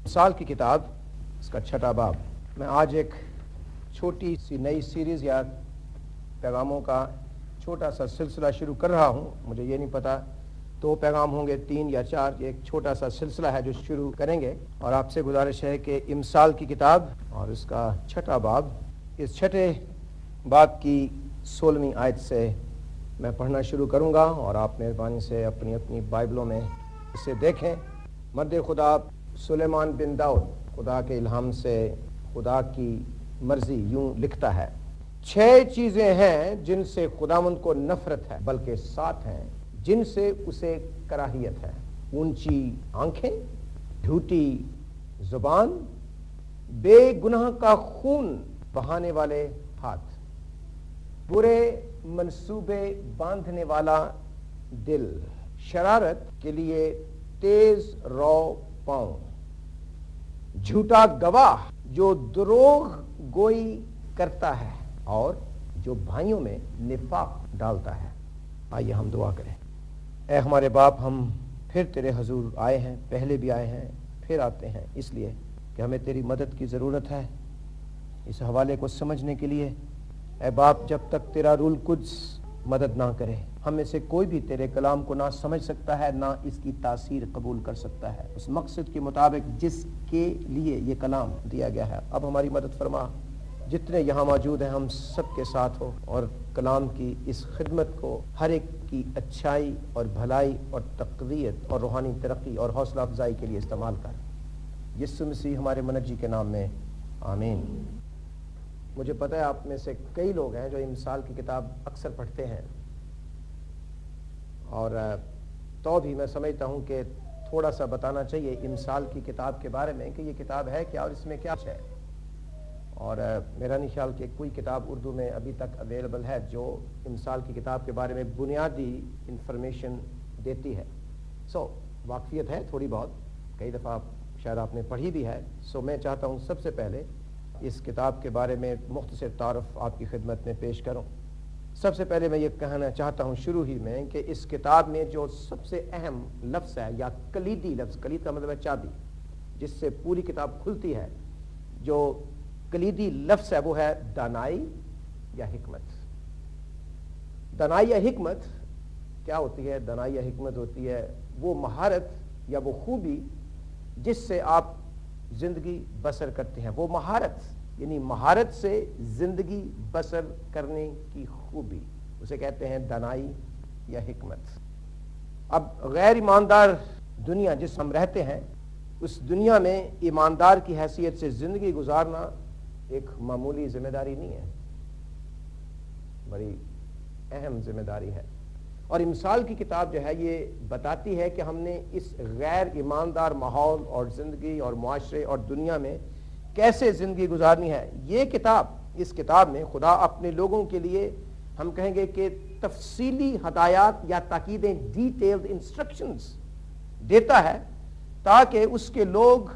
साल की किताब, इसका 6वां बाब। मैं आज एक छोटी सी नई सीरीज़ या पैगामों का छोटा सा सिलसिला शुरू कर रहा हूँ। मुझे ये नहीं पता 2 पैगाम होंगे, 3 या 4। एक छोटा सा सिलसिला है जो शुरू करेंगे, और आपसे गुजारिश है कि इमसाल की किताब और इसका 6वां बाब, इस 6ठे बाब की 16वीं आयत से मैं पढ़ना शुरू करूँगा, और आप मेहरबानी से अपनी अपनी बाइबलों में इसे देखें। मर्द खुदा सुलेमान बिन दाऊद खुदा के इल्हाम से खुदा की मर्जी यूं लिखता है, 6 चीज़ें हैं जिनसे खुदावंद को नफरत है, बल्कि 7 हैं जिनसे उसे कराहियत है। ऊंची आंखें, झूठी जुबान, बेगुनाह का खून बहाने वाले हाथ, बुरे मंसूबे बांधने वाला दिल, शरारत के लिए तेज रौ पांव, झूठा गवाह जो द्रोह गोई करता है और जो भाइयों में निफाक डालता है। आइए हम दुआ करें। ऐ हमारे बाप, हम फिर तेरे हजूर आए हैं, पहले भी आए हैं, फिर आते हैं, इसलिए कि हमें तेरी मदद की ज़रूरत है इस हवाले को समझने के लिए। ऐ बाप, जब तक तेरा रूल कुछ मदद ना करे, हम में से कोई भी तेरे कलाम को ना समझ सकता है, ना इसकी तासीर कबूल कर सकता है उस मकसद के मुताबिक जिसके लिए ये कलाम दिया गया है। अब हमारी मदद फरमा। जितने यहाँ मौजूद हैं हम सब के साथ हो, और कलाम की इस खिदमत को हर एक की अच्छाई और भलाई और तक़वियत और रूहानी तरक्की और हौसला अफजाई के लिए इस्तेमाल कर। यीशु मसीह हमारे मनज्जी के नाम में, आमीन। मुझे पता है आप में से कई लोग हैं जो इमसाल की किताब अक्सर पढ़ते हैं, और तो भी मैं समझता हूँ कि थोड़ा सा बताना चाहिए इमसाल की किताब के बारे में कि ये किताब है क्या और इसमें क्या है। और मेरा नहीं ख्याल कि कोई किताब उर्दू में अभी तक अवेलेबल है जो इमसाल की किताब के बारे में बुनियादी इंफॉर्मेशन देती है। वाकफियत है थोड़ी बहुत, कई दफ़ा शायद आपने पढ़ी भी है। मैं चाहता हूँ सबसे पहले इस किताब के बारे में मुख्तसर तारुफ आपकी खिदमत में पेश करूँ। सबसे पहले मैं ये कहना चाहता हूँ शुरू ही में कि इस किताब में जो सबसे अहम लफ्ज़ है या कलीदी लफ्ज़, कलीद का मतलब है चाबी, जिससे पूरी किताब खुलती है, जो कलीदी लफ्ज़ है वो है दानाई या हिकमत। दानाई या हिकमत क्या होती है? दानाई या हिकमत होती है वो महारत या वो खूबी जिससे आप जिंदगी बसर करते हैं। वो महारत यानी महारत से जिंदगी बसर करने की खूबी, उसे कहते हैं दानाई या हिकमत। अब गैर ईमानदार दुनिया जिस हम रहते हैं, उस दुनिया में ईमानदार की हैसियत से जिंदगी गुजारना एक मामूली जिम्मेदारी नहीं है, बड़ी अहम जिम्मेदारी है। और इमसाल की किताब जो है ये बताती है कि हमने इस गैर ईमानदार माहौल और ज़िंदगी और मुआशरे और दुनिया में कैसे ज़िंदगी गुजारनी है। ये किताब, इस किताब में खुदा अपने लोगों के लिए हम कहेंगे कि तफसीली हदायत या ताकीदें, डिटेल्ड इंस्ट्रक्शंस देता है ताकि उसके लोग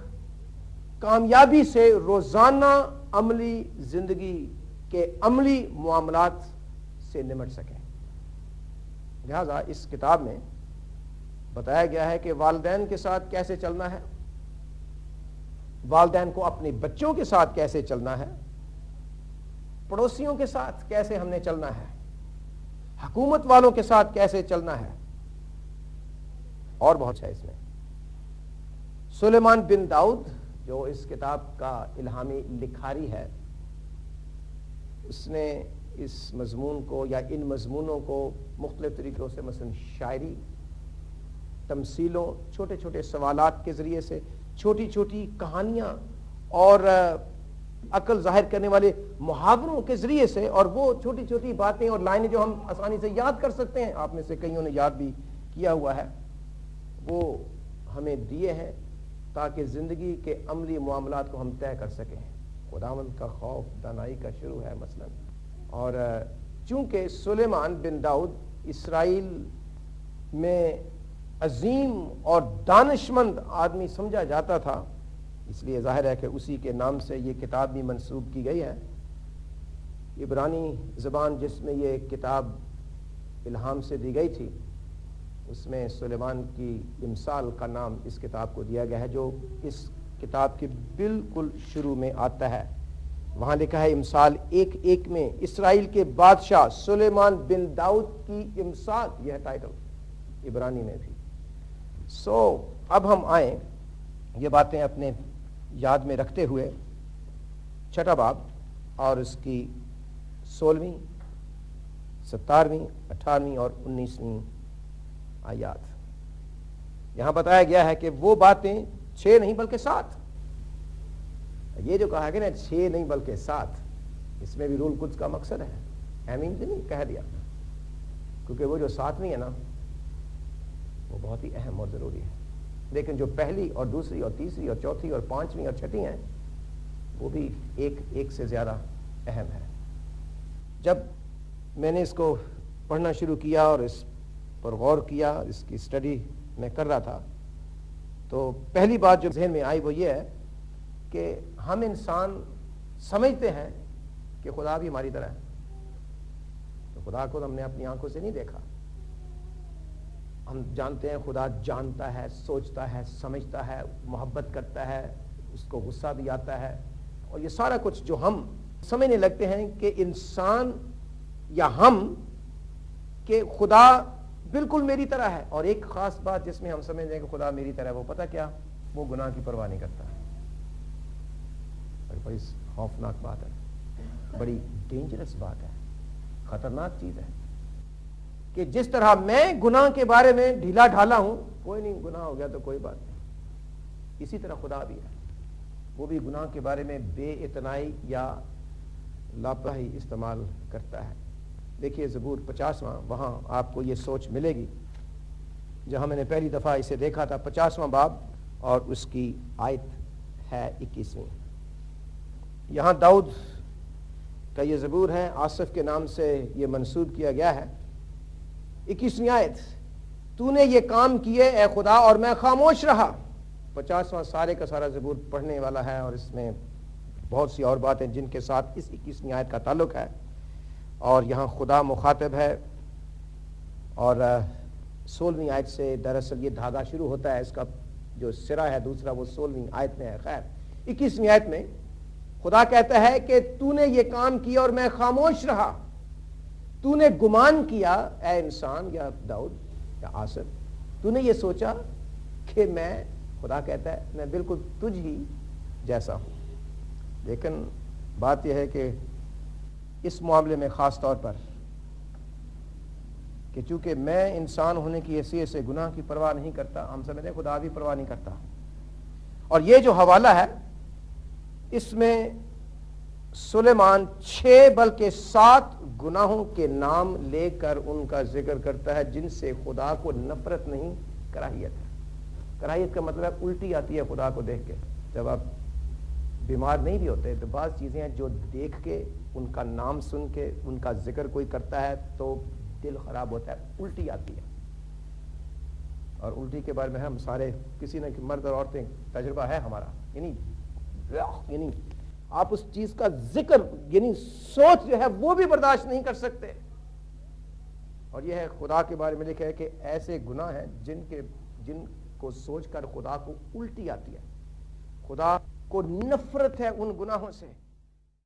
कामयाबी से रोज़ाना अमली ज़िंदगी के अमली मामलात से निमट सकें। लिहाजा इस किताब में बताया गया है कि वालिदैन के साथ कैसे चलना है, वालिदैन को अपने बच्चों के साथ कैसे चलना है, पड़ोसियों के साथ कैसे हमने चलना है, हुकूमत वालों के साथ कैसे चलना है, और बहुत है इसमें। सुलेमान बिन दाऊद जो इस किताब का इल्हामी लिखारी है, उसने इस मजमून को या इन मजमूनों को मुख्तलिफ तरीक़ों से, मसलन शायरी, तमसीलों, छोटे छोटे सवालात के ज़रिए से, छोटी छोटी कहानियाँ और अक्ल ज़ाहिर करने वाले मुहावरों के ज़रिए से, और वो छोटी छोटी बातें और लाइनें जो हम आसानी से याद कर सकते हैं, आप में से कईयों ने याद भी किया हुआ है, वो हमें दिए हैं ताकि ज़िंदगी के अमली मामलात को हम तय कर सकें। खुदावंद का खौफ दानाई का शुरू है मसलन। और चूँकि सुलेमान बिन दाऊद इसराइल में अजीम और दानिशमंद आदमी समझा जाता था, इसलिए जाहिर है कि उसी के नाम से ये किताब भी मंसूब की गई है। इब्रानी ज़बान जिसमें ये किताब इल्हाम से दी गई थी, उसमें सुलेमान की इमसाल का नाम इस किताब को दिया गया है, जो इस کتاب کے بالکل شروع میں آتا ہے. وہاں لکھا ہے امثال 1:1 میں اسرائیل کے بادشاہ سلیمان بن داؤد کی امثال، یہ ہے ٹائٹل عبرانی میں بھی. اب ہم آئیں یہ باتیں اپنے یاد میں رکھتے ہوئے 6 باب اور اس کی 16ویں 17ویں 18ویں اور 19ویں آیات. یہاں بتایا گیا ہے کہ وہ باتیں 6 نہیں بلکہ 7. یہ جو کہا گیا نا 6 نہیں بلکہ 7، اس میں بھی روح القدس کا مقصد ہے، امین سے نہیں کہہ دیا، کیونکہ وہ جو 7ویں ہے نا وہ بہت ہی اہم اور ضروری ہے. لیکن جو پہلی اور دوسری اور تیسری اور چوتھی اور 5ویں اور 6ٹھی ہیں وہ بھی ایک سے زیادہ اہم ہے. جب میں نے اس کو پڑھنا شروع کیا اور اس پر غور کیا، اس کی اسٹڈی میں کر رہا تھا، تو پہلی بات جو ذہن میں آئی وہ یہ ہے کہ ہم انسان سمجھتے ہیں کہ خدا بھی ہماری طرح ہے. تو خدا کو ہم نے اپنی آنکھوں سے نہیں دیکھا. ہم جانتے ہیں خدا جانتا ہے، سوچتا ہے، سمجھتا ہے، محبت کرتا ہے، اس کو غصہ بھی آتا ہے، اور یہ سارا کچھ جو ہم سمجھنے لگتے ہیں کہ انسان یا ہم کہ خدا بالکل میری طرح ہے. اور ایک خاص بات جس میں ہم سمجھتے ہیں کہ خدا میری طرح ہے، وہ پتہ کیا؟ وہ گناہ کی پرواہ نہیں کرتا. بڑی خوفناک بات ہے، بڑی ڈینجرس بات ہے، خطرناک چیز ہے کہ جس طرح میں گناہ کے بارے میں ڈھیلا ڈھالا ہوں، کوئی نہیں گناہ ہو گیا تو کوئی بات نہیں، اسی طرح خدا بھی ہے. وہ بھی گناہ کے بارے میں بے اعتنائی یا لاپرواہی استعمال کرتا ہے. دیکھیے زبور 50واں، وہاں آپ کو یہ سوچ ملے گی جہاں میں نے پہلی دفعہ اسے دیکھا تھا. 50واں باب اور اس کی آیت ہے 21ویں. یہاں داؤد کا یہ زبور ہے، آصف کے نام سے یہ منسوب کیا گیا ہے. 21ویں آیت، تو نے یہ کام کیے اے خدا اور میں خاموش رہا. 50واں سارے کا سارا زبور پڑھنے والا ہے، اور اس میں بہت سی اور باتیں جن کے ساتھ اس 21ویں آیت کا تعلق ہے. اور یہاں خدا مخاطب ہے، اور 16ویں آیت سے دراصل یہ دھاگا شروع ہوتا ہے. اس کا جو سرا ہے دوسرا وہ 16ویں آیت میں ہے. خیر 21ویں آیت میں خدا کہتا ہے کہ تو نے یہ کام کیا اور میں خاموش رہا. تو نے گمان کیا اے انسان یا داؤد یا آصف، تو نے یہ سوچا کہ میں، خدا کہتا ہے میں بالکل تجھ ہی جیسا ہوں. لیکن بات یہ ہے کہ اس معاملے میں خاص طور پر کہ چونکہ میں انسان ہونے کی حیثیت سے گناہ کی پرواہ نہیں کرتا، ہم سمجھتے ہیں خدا بھی پرواہ نہیں کرتا. اور یہ جو حوالہ ہے اس میں سلیمان 6 بلکہ 7 گناہوں کے نام لے کر ان کا ذکر کرتا ہے جن سے خدا کو نفرت نہیں، کراہیت ہے. کراہیت کا مطلب الٹی آتی ہے خدا کو دیکھ کے. جب آپ بیمار نہیں بھی ہوتے تو بعض چیزیں ہیں جو دیکھ کے، ان کا نام سن کے، ان کا ذکر کوئی کرتا ہے تو دل خراب ہوتا ہے، الٹی آتی ہے. اور الٹی کے بارے میں ہم سارے کسی نہ مرد اور عورتیں تجربہ ہے ہمارا، یعنی آپ اس چیز کا ذکر یعنی سوچ جو ہے وہ بھی برداشت نہیں کر سکتے. اور یہ ہے خدا کے بارے میں لکھا ہے کہ ایسے گناہ ہیں جن کو سوچ کر خدا کو الٹی آتی ہے، خدا کو نفرت ہے ان گناہوں سے.